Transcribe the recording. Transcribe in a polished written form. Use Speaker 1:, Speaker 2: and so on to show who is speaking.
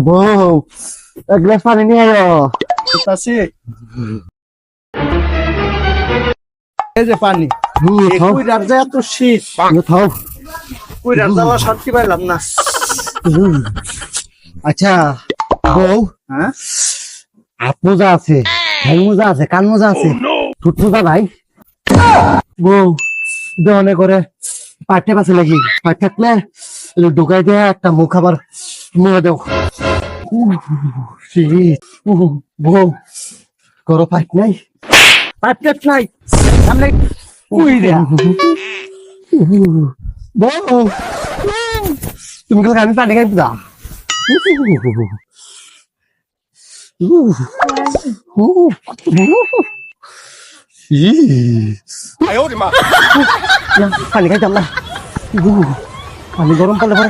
Speaker 1: বউ এক গ্লাস পানি নিয়ে আয়।
Speaker 2: এই যে পানি কই রাজা এত শীত
Speaker 1: থাও।
Speaker 2: কই রাজা শান্তি পাইলাম না।
Speaker 1: আচ্ছা বউ,
Speaker 2: হ্যাঁ
Speaker 1: হাত মোজা আছে, হ্যাং মোজা আছে, কান মোজা আছে, ঠোঁট মোজা ভাই। বউ দেওয়ানে করে পাঠে পাশে লাগি, পাঠ থাকলে ঢুকাই দিয়ে একটা মুখ আবার মুখে দেও। বউ করো পাঠ নাই, পাঠ নাই সামনে উই দেয়া। বউ তুমি কালকে আমি পানি খাই যা। পানি খাইতাম না, পানি গরম পালে পরে